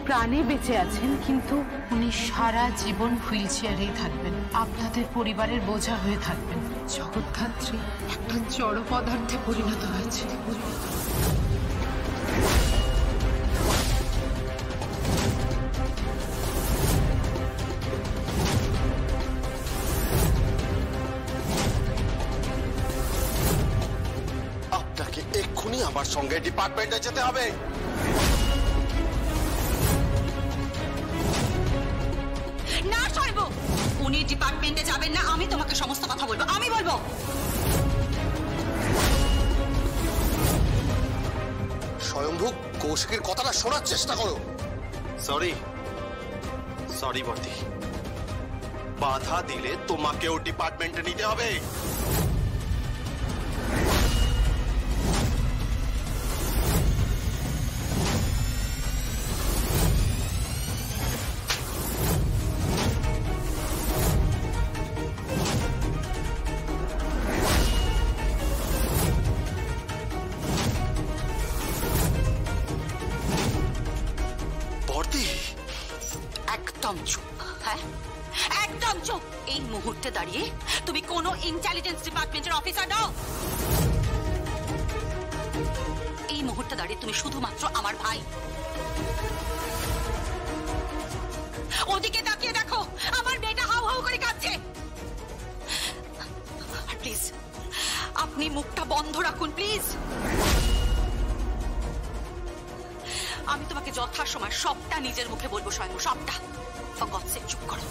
প্রাণে বেঁচে আছেন, কিন্তু উনি সারা জীবন হুইল চেয়ারেই থাকবেন, আপনাদের পরিবারের বোঝা হয়ে থাকবেন। জগদ্ধাত্রী একটা জড় পদার্থে পরিণত হয়েছে। আপনাকে এক্ষুনি আমার সঙ্গে ডিপার্টমেন্টে যেতে হবে। না সর্ব, উনি ডিপার্টমেন্টে যাবেন না, আমি তোমাকে সমস্ত কথা বলবো, আমি বলবো। স্বয়ম্ভু, কৌশিকের কথাটা শোনার চেষ্টা করো। সরি বর্দি, বাধা দিলে তোমাকেও ডিপার্টমেন্টে নিতে হবে। একদম চুপ, হ্যাঁ একদম চুপ। এই মুহূর্তে দাঁড়িয়ে তুমি কোন ইন্টেলিজেন্স ডিপার্টমেন্টের অফিসার নও। এই মুহূর্তে দাঁড়িয়ে তুমি শুধুমাত্র আমার ভাই। ওদিকে তাকিয়ে দেখো, আমার মেয়েটা হাউ হাউ করে কাঁদছে। প্লিজ আপনি মুখটা বন্ধ রাখুন প্লিজ। আমি তোমাকে যথাসময় সবটা নিজের মুখে বলবো স্বয়ং, সবটা। চুপ করো।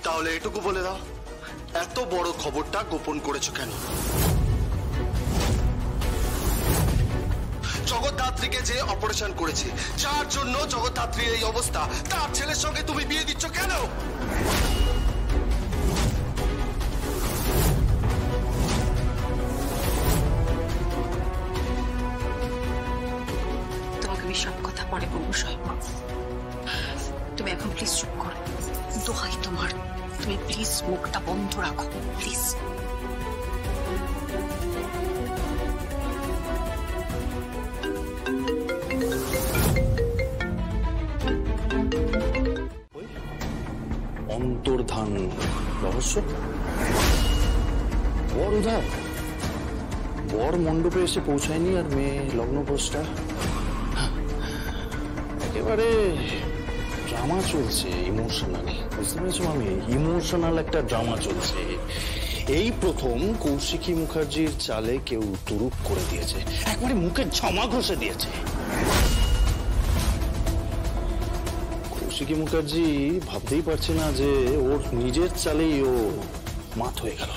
তাহলে এটুকু বলে দাও, এত বড় খবরটা গোপন করেছো কেন? জগদ্ধাত্রীকে যে অপারেশন করেছে, যার জন্য জগদ্ধাত্রীর এই অবস্থা, তার ছেলের সঙ্গে তুমি বিয়ে দিচ্ছ কেন? সব কথা পরে বলবো সৈব, তুমি এখন প্লিজ চুপ করো। দোহাই তোমার, তুমি প্লিজ মুখটা বন্ধ রাখো প্লিজ। অন্তর্ধান রহস্য। বর উধার, বর মণ্ডপে এসে পৌঁছায়নি আর মেয়ে লগ্নভ্রষ্টা। একেবারে ড্রামা চলছে ইমোশনালি, বুঝতে পেরেছো আমি? ইমোশনাল একটা ড্রামা চলছে। এই প্রথম কৌশিকী মুখার্জির চালে কেউ তুরুপ করে দিয়েছে, একবারে মুখে ঝামা ঘষে দিয়েছে। কৌশিকী মুখার্জি ভাবতেই পারছে না যে ওর নিজের চালেই ও মাত হয়ে গেল।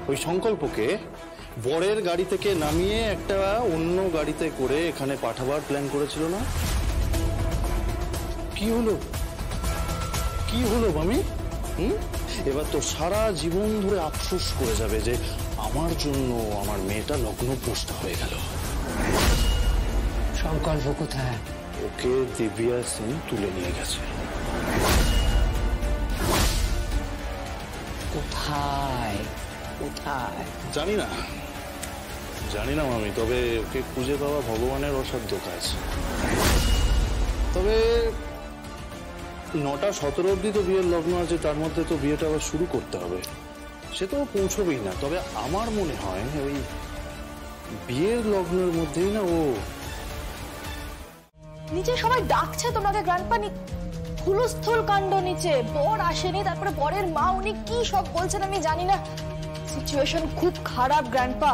ওই সংকল্পকে বরের গাড়ি থেকে নামিয়ে একটা অন্য গাড়িতে করে এখানে পাঠাবার প্ল্যান করেছিল না? কি হলো, কি হলো মামি? এবার তো সারা জীবন ধরে আফসোস করে যাবে যে আমার জন্য আমার মেয়েটা লগ্নভ্রষ্ট হয়ে গেল। সংকল্প কোথায়? ওকে দিব্যা সিং তুলে নিয়ে গেছে। কোথায় কোথায় জানি না, জানি না মামি, তবে ওকে খুঁজে পাওয়া ভগবানের অসাধ্য কাজ। তবে 9:17 অব্দি তো বিয়ের লগ্ন আছে, তার মধ্যে তো বিয়েটা আবার শুরু করতে হবে। সে তো পৌঁছবেই না, তবে আমার মনে হয় ওই বিয়ের লগ্নের মধ্যেই না ও। নিচে সবাই ডাকছে তোমাকে গ্র্যান্ডপা, হুলস্থুল কাণ্ড নিচে। বর আসেনি, তারপরে বরের মা, উনি কি সব বলছেন আমি জানি না। সিচুয়েশন খুব খারাপ গ্র্যান্ডপা,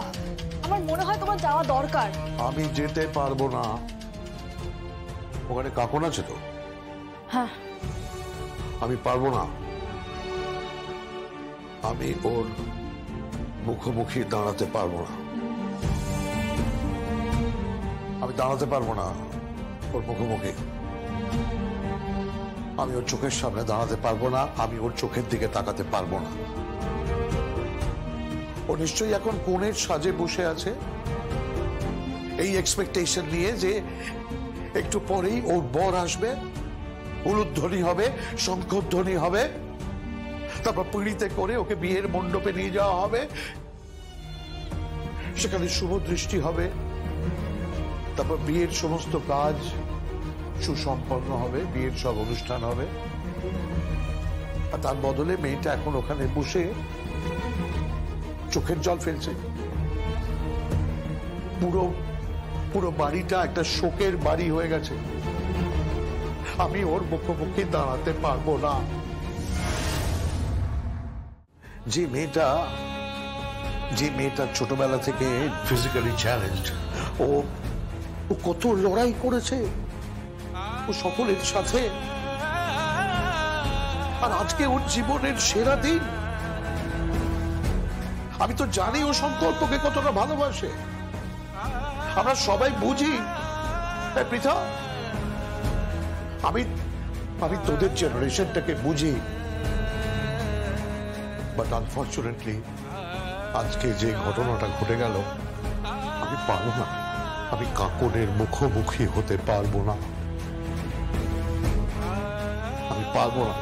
আমার মনে হয় তোমার যাওয়া দরকার। আমি যেতে পারবো না। ওখানে কাকন আছে তো? হ্যাঁ। আমি পারবো না। আমি ওর মুখোমুখি দাঁড়াতে পারবো না। আমি দাঁড়াতে পারবো না ওর মুখোমুখি। আমি ওর চোখের সামনে দাঁড়াতে পারবো না, আমি ওর চোখের দিকে তাকাতে পারবো না। ও নিশ্চয়ই এখন কোণের সাজে বসে আছে, এই এক্সপেকটেশন নিয়ে যে একটু পরেই ওর বর আসবে, উলুধ্বনি হবে, শঙ্খধ্বনি হবে, তারপর পিঁড়িতে করে ওকে বিয়ের মণ্ডপে নিয়ে যাওয়া হবে, সেখানে শুভ দৃষ্টি হবে, তারপর বিয়ের সমস্ত কাজ সুসম্পন্ন হবে, বিয়ের সব অনুষ্ঠান হবে, আর তার বদলে মেয়েটা এখন ওখানে বসে চোখের জল ফেলছে। পুরো পুরো বাড়িটা একটা শোকের বাড়ি হয়ে গেছে। আমি ওর মুখোমুখি দাঁড়াতে পারবো না। যে মেয়েটা ছোটবেলা থেকে ফিজিক্যালি চ্যালেঞ্জড, ও কত লড়াই করেছে, ও সকলের সাথে, আর আজকে ওর জীবনের সেরা দিন। আমি তো জানি ও সংকল্পকে কতটা ভালোবাসে, আমরা সবাই বুঝি। পৃথা, আমি তোদের জেনারেশনটাকে বুঝি, বাট আনফর্চুনেটলি আজকে যে ঘটনাটা ঘটে গেল, আমি পারবো না, আমি কাকনের মুখোমুখি হতে পারবো না, আমি পারবো না।